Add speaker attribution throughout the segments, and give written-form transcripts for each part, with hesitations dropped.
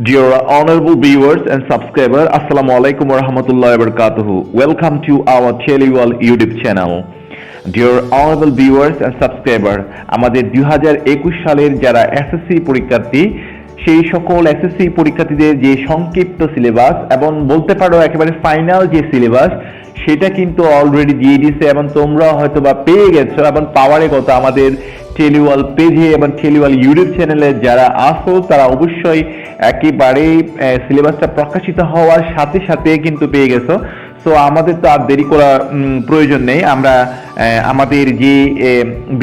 Speaker 1: Dear Honourable viewers and subscribers, Assalamu alaikum wa rahmatullahi wa barakatuhu. Welcome to our Teliworld YouTube channel. Dear Honourable viewers and subscribers, আমাদের 2021 সালের যারা SSC পরীক্ষার্থী সেই সকল SSC পরীক্ষার্থীদের যে সংক্ষিপ্ত সিলেবাস এবং বলতে পারো একেবারে ফাইনাল যে সিলেবাস সেটা কিন্তু অলরেডি দিয়ে দিয়েছে এবং তোমরা হয়তো বা পেয়ে গেছো এবং পাওয়ারে কত আমাদের টেলিওয়ার্ল্ড পেজে এবং টেলিওয়ার্ল্ড ইউটিউব চ্যানেলে যারা আসো তারা অবশ্যই একেবারে সিলেবাসটা প্রকাশিত হওয়ার সাথে সাথে কিন্তু পেয়ে গেছো। সো আমাদের তো আর দেরি করা প্রয়োজন নেই, আমরা আমাদের যে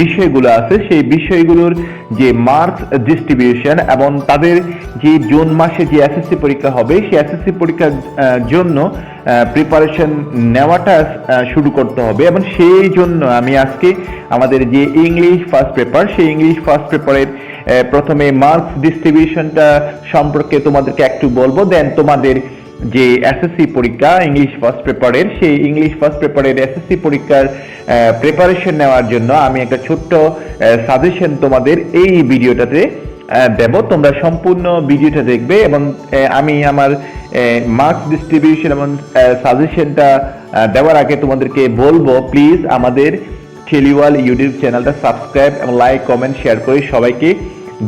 Speaker 1: বিষয়গুলো আছে সেই বিষয়গুলোর যে মার্কস ডিস্ট্রিবিউশন এবং তাদের যে জুন মাসে যে এসএসসি পরীক্ষা হবে সেই এসএসসি পরীক্ষার জন্য প্রিপারেশন নেওয়াটা শুরু করতে হবে এবং সেই জন্য আমি আজকে আমাদের যে ইংলিশ ফার্স্ট পেপার সেই ইংলিশ ফার্স্ট পেপারের প্রথমে মার্কস ডিস্ট্রিবিউশনটা সম্পর্কে তোমাদেরকে একটু বলবো, দেন তোমাদের যে এসএসসি পরীক্ষা ইংলিশ ফার্স্ট পেপারের সেই ইংলিশ ফার্স্ট পেপারের এসএসসি পরীক্ষার প্রিপারেশন নেওয়ার জন্য আমি একটা ছোট্ট সাজেশন তোমাদের এই ভিডিওটাতে দেব। তোমরা সম্পূর্ণ ভিডিওটা দেখবে এবং আমি আমার মার্কস ডিস্ট্রিবিউশন এবং সাজেশনটা দেওয়ার আগে তোমাদেরকে বলবো প্লিজ আমাদের টেলিওয়ার্ল্ড ইউটিউব চ্যানেলটা সাবস্ক্রাইব এবং লাইক কমেন্ট শেয়ার করে সবাইকে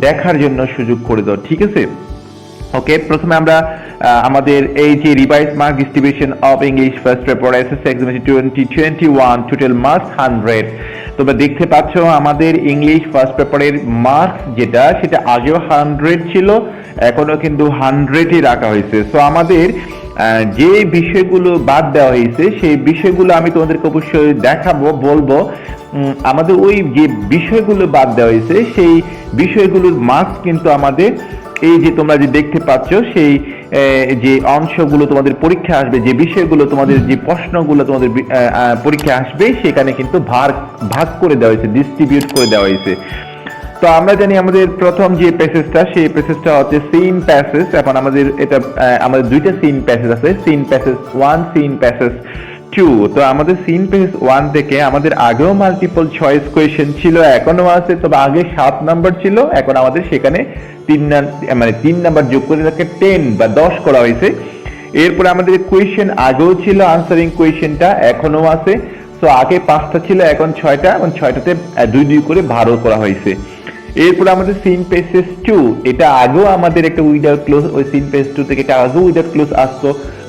Speaker 1: দেখার জন্য সুযোগ করে দাও, ঠিক আছে? ওকে, প্রথমে আমরা আমাদের এই যে revise mark distribution of English first paper SSC examination 2021 total marks 100। তোমরা দেখতে পাচ্ছ আমাদের ইংলিশ ফার্স্ট পেপারের মার্কস যেটা সেটা আগেও 100 ছিল, এখনো কিন্তু 100ই রাখা হয়েছে। সো আমাদের যে বিষয়গুলো বাদ দেওয়া হয়েছে সেই বিষয়গুলো আমি তোমাদেরকে অবশ্যই দেখাবো, বলবো আমাদের ওই যে বিষয়গুলো বাদ দেওয়া হয়েছে সেই বিষয়গুলোর মার্কস কিন্তু আমাদের এই যে তোমরা যে দেখতে পাচ্ছ সেই যে অংশগুলো তোমাদের পরীক্ষা আসবে, যে বিষয়গুলো তোমাদের যে প্রশ্নগুলো তোমাদের পরীক্ষা আসবে সেখানে কিন্তু ভাগ করে দেওয়া হয়েছে, ডিস্ট্রিবিউট করে দেওয়া হয়েছে। তো আমরা জানি আমাদের প্রথম যে প্যাসেজটা সেই প্যাসেজটা হচ্ছে সিন প্যাসেজ। এখন আমাদের এটা আমাদের দুইটা সিন প্যাসেজ আছে, সিন প্যাসেজ 1 সিন প্যাসেজ 2। তো আমাদের সিন প্যাসেজ 1 থেকে আমাদের আগেও মাল্টিপল চয়েস কোয়েশ্চেন ছিল, এখনো আছে, তবে আগে 7 নাম্বার ছিল, এখন আমাদের সেখানে 3 নাম্বার যোগ করে তাকে 10 বা 10 করা হয়েছে। এরপরে আমাদের কোয়েশ্চেন আগেও ছিল, আনসারিং কোয়েশ্চেনটা এখনো আছে। তো আগে 5টা ছিল, এখন 6টা, এবং 6টাতে 2 করে 12 করা হয়েছে। এরপরে আমাদের সিন প্যাসেজ 2, এটা আগেও আমাদের একটা উইদাউট ক্লোজ, ওই সিন প্যাসেজ 2 থেকে এটা আগেও উইদাউট ক্লোজ আসতো,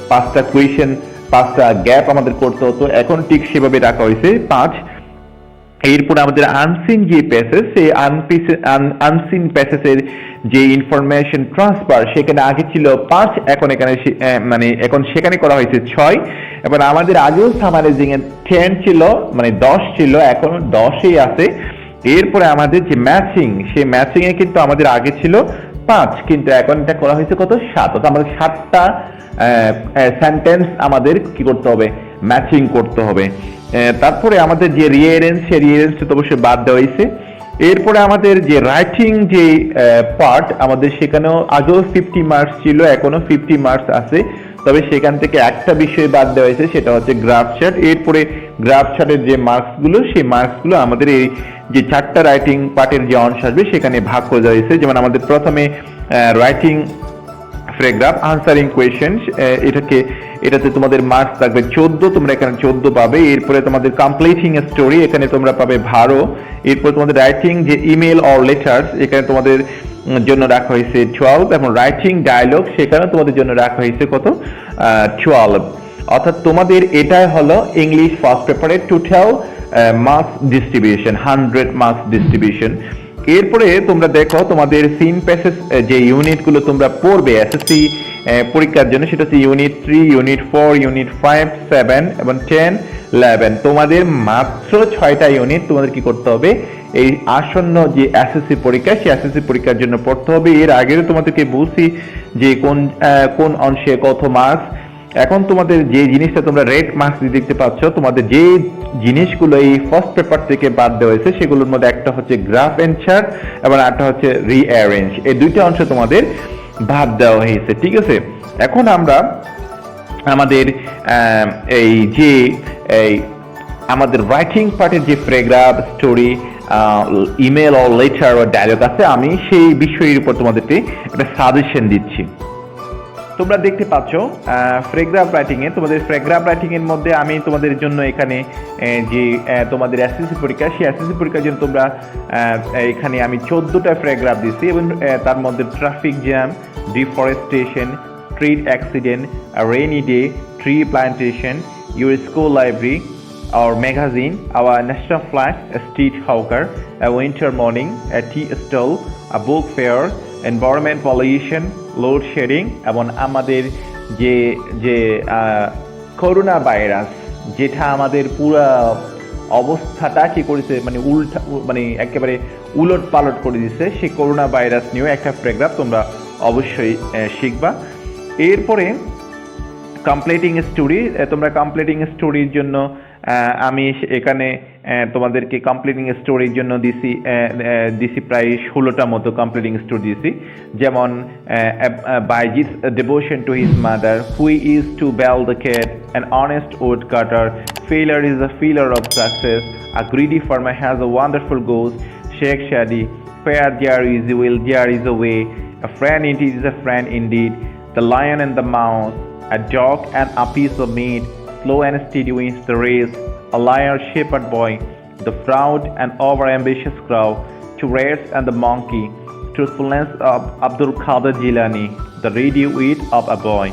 Speaker 1: 5টা কোয়েশ্চেন 5টা গ্যাপ আমাদের করতে হতো, এখন ঠিক সেভাবে রাখা হয়েছে 5। এরপর আমাদের আনসিন যে প্যাসেজ সেই আনসিন প্যাসেজের যে ইনফরমেশন ট্রান্সফার সেখানে আগে ছিল 5, এখন এখানে এখন সেখানে করা হয়েছে 6। এবার আমাদের আগেও সামারাইজিং এ 10 ছিল, 10 ছিল, এখন 10ই আছে। এরপরে আমাদের যে ম্যাচিং সেই ম্যাচিং এ কিন্তু আমাদের আগে ছিল 5, কিন্তু এখন এটা করা হয়েছে কত 7। অর্থাৎ আমাদের 7টা সেন্টেন্স আমাদের কি করতে হবে, ম্যাচিং করতে হবে। তারপরে আমাদের যে রিয়ারেন্স সেই রিয়ারেন্সটা তো অবশ্যই বাদ দেওয়া হয়েছে। এরপরে আমাদের যে রাইটিং যে পার্ট আমাদের সেখানেও আগেও 50 মার্কস ছিল, এখনো 50 মার্কস আছে, তবে সেখান থেকে একটা বিষয় বাদ দেওয়া হয়েছে, সেটা হচ্ছে গ্রাফ চার্ট। এরপরে গ্রাফ চার্টের যে মার্কসগুলো সেই মার্কসগুলো আমাদের এই যে 4টা রাইটিং পার্টের যে অংশ আসবে সেখানে ভাগ করে দেওয়া হয়েছে। যেমন আমাদের প্রথমে রাইটিং প্যারাগ্রাফ আনসারিং কোয়েশ্চেন, এটাতে তোমাদের মার্কস থাকবে 14, তোমরা এখানে 14 পাবে। এরপরে তোমাদের কমপ্লিটিং এ স্টোরি, এখানে তোমরা পাবে 12। এরপর তোমাদের রাইটিং যে ইমেল অর লেটার্স, এখানে তোমাদের জন্য রাখা হয়েছে 12, এবং রাইটিং ডায়লগ সেখানে তোমাদের জন্য রাখা হয়েছে কত 12। অর্থাৎ তোমাদের এটাই হলো ইংলিশ ফার্স্ট পেপারের total marks distribution, 100 marks distribution. এরপরে তোমরা দেখো তোমাদের সিন প্যাসেজ যে ইউনিটগুলো তোমরা পড়বে এসএসসি পরীক্ষার জন্য, সেটা হচ্ছে ইউনিট 3, ইউনিট 4, ইউনিট 5, 7 এবং 10, 11। তোমাদের মাত্র 6টা ইউনিট তোমাদের কি করতে হবে, এই আসন্ন যে এসএসসি পরীক্ষা সেই এসএসসি পরীক্ষার জন্য পড়তে হবে। এর আগেও তোমাদেরকে বলছি যে কোন অংশে কত মার্কস। এখন তোমাদের যে জিনিসটা তোমরা রেড মার্কস দেখতে পাচ্ছ, তোমাদের যে জিনিসগুলো এই ফার্স্ট পেপার থেকে বাদ দেওয়া হয়েছে সেগুলোর মধ্যে একটা হচ্ছে গ্রাফ এন্ড চার্ট এবং একটা হচ্ছে রিঅ্যারেঞ্জ, এই দুইটা অংশ তোমাদের বাদ দেওয়া হয়েছে, ঠিক আছে? এখন আমরা আমাদের আমাদের রাইটিং পার্টের যে paragraph, story email or letter ও ডায়লগ আছে, আমি সেই বিষয়ের উপর তোমাদেরকে একটা সাজেশন দিচ্ছি। তোমরা দেখতে পাচ্ছ প্যারাগ্রাফ রাইটিংয়ে, তোমাদের প্যারাগ্রাফ রাইটিংয়ের মধ্যে আমি তোমাদের জন্য এখানে যে তোমাদের এসএসসি পরীক্ষা, সেই এসএসসি পরীক্ষার জন্য তোমরা এখানে আমি 14টা প্যারাগ্রাফ দিচ্ছি এবং তার মধ্যে traffic jam, deforestation, street accident, rainy day, tree plantation, your school library, our magazine, our national flag, a street hawker, a winter morning, a tea stall, a book fair, environment pollution, load shedding এবং আমাদের যে যে corona virus, যেটা আমাদের পুরো অবস্থাটা কি করেছে, মানে উল্টা, মানে একেবারে উলট পালট করে দিচ্ছে, সেই করোনা ভাইরাস নিয়েও একটা প্যারাগ্রাফ তোমরা অবশ্যই শিখবা। এরপরে কমপ্লিটিং স্টোরি, তোমরা কমপ্লিটিং স্টোরির জন্য আমি এখানে তোমাদেরকে কমপ্লিটিং স্টোরির জন্য দিছি প্রায় 16টা মতো কমপ্লিটিং স্টোরি দিছি। যেমন Bayazid's devotion to his mother, who is to bell the cat, an honest wood cutter, failure is the pillar of success, a greedy farmer has a wonderful goose, Sheikh Saadi, where there is a will there is a way, a friend it is a friend indeed, the lion and the mouse, a dog and a piece of meat, slow and steady wins the race, a liar shepherd boy, the proud and over-ambitious crow, two rats and the monkey, truthfulness of Abdul Qadir Jilani, the ready wit of a boy.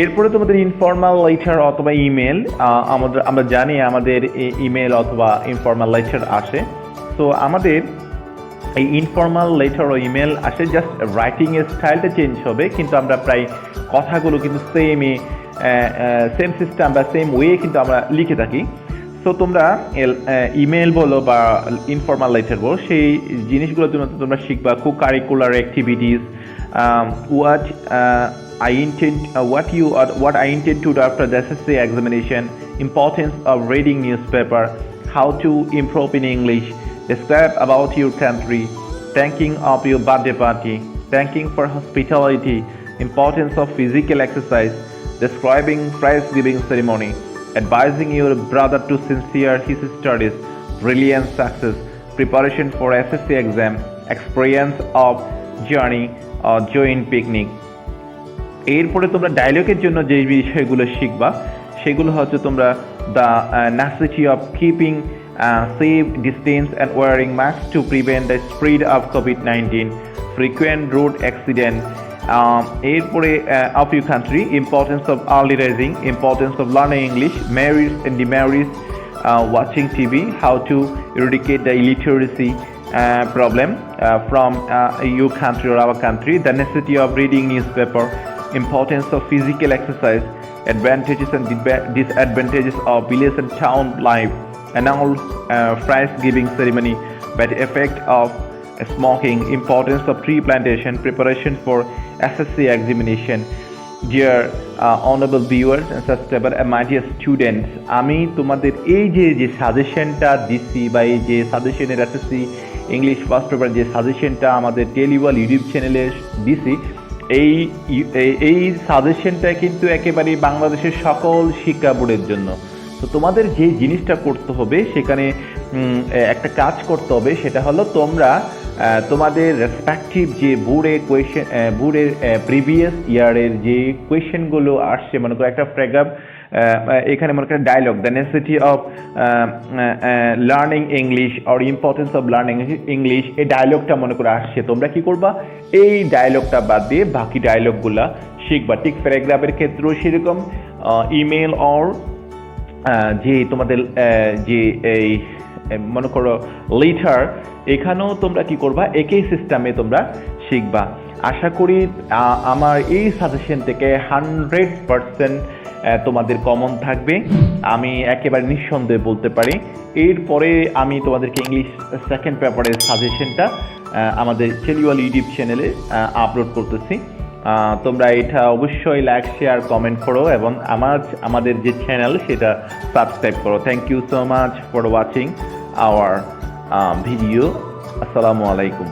Speaker 1: এরপরে তোমাদের informal letter অথবা email, আমরা জানি আমাদের email অথবা informal letter আসে। তো আমাদের এই ইনফর্মাল লেটার ও ইমেল আসে, জাস্ট রাইটিং এর স্টাইলটা চেঞ্জ হবে, কিন্তু আমরা প্রায় কথাগুলো কিন্তু সেম সিস্টেম বা সেম ওয়ে কিন্তু আমরা লিখে থাকি। সো তোমরা ইমেল বলো বা ইনফর্মাল লেটার বলো, সেই জিনিসগুলো তোমরা শিখবা। Co curricular activities, what I intend to do after the SSC examination, importance of reading newspaper, how to improve in English, describe about your country, thanking of your birthday party, thanking for hospitality, importance of physical exercise, describing prize giving ceremony, advising your brother to sincere his studies, brilliant success, preparation for SSC exam, experience of journey or joy in picnic. এরপরে তোমরা ডায়লগের জন্য যে বিষয়গুলো শিখবা সেগুলো হচ্ছে তোমরা the necessity of keeping safe distance and wearing masks to prevent the spread of COVID-19, frequent road accident, এরপরে of your country, importance of early rising, importance of learning English, marriage and demarriage, watching TV, how to eradicate the illiteracy problem from your country or our country, the necessity of reading newspaper, importance of physical exercise, advantages and disadvantages of village and town life, annual prize giving ceremony, bad effect of smoking, importance of tree plantation, preparation for SSC examination. Dear honourable viewers and subscribers and my dear students, আমি তোমাদের এই যে সাজেশনটা দিচ্ছি বা এই যে সাজেশনের SSC ইংলিশ ফার্স্ট পেপার যে সাজেশনটা আমাদের টেলিওয়াল ইউটিউব চ্যানেলে দিছি, এই সাজেশনটা কিন্তু একেবারে বাংলাদেশের সকল শিক্ষা বোর্ডের জন্য। তো তোমাদের যে জিনিসটা করতে হবে, সেখানে একটা কাজ করতে হবে, সেটা হলো তোমরা তোমাদের রেসপেক্টিভ যে বোর্ডের প্রিভিয়াস ইয়ারের যে কোয়েশ্চেনগুলো আসছে, মনে করো একটা প্যারাগ্রাফ, এখানে মনে করো dialogue, the necessity of learning English or importance of learning English, এই ডায়লগটা মনে করে আসছে, তোমরা কি করবা, এই ডায়লগটা বাদ দিয়ে বাকি ডায়লগগুলা শিখবা। ঠিক প্যারাগ্রাফের ক্ষেত্রেও সেরকম, ইমেল অর যে তোমাদের যে এই মনে করো লেটার, এখানেও তোমরা কি করবা, একই সিস্টেমে তোমরা শিখবা। আশা করি আমার এই সাজেশন থেকে 100% তোমাদের কমন থাকবে, আমি একেবারে নিঃসন্দেহে বলতে পারি। এরপরে আমি তোমাদেরকে ইংলিশ সেকেন্ড পেপারের সাজেশনটা আমাদের টেলিওয়াল ইউটিউব চ্যানেলে আপলোড করতেছি। তোমরা এটা অবশ্যই লাইক, শেয়ার, কমেন্ট করো এবং আমাদের যে চ্যানেল সেটা সাবস্ক্রাইব করো। Thank you so much for watching our video. আসসালামু আলাইকুম।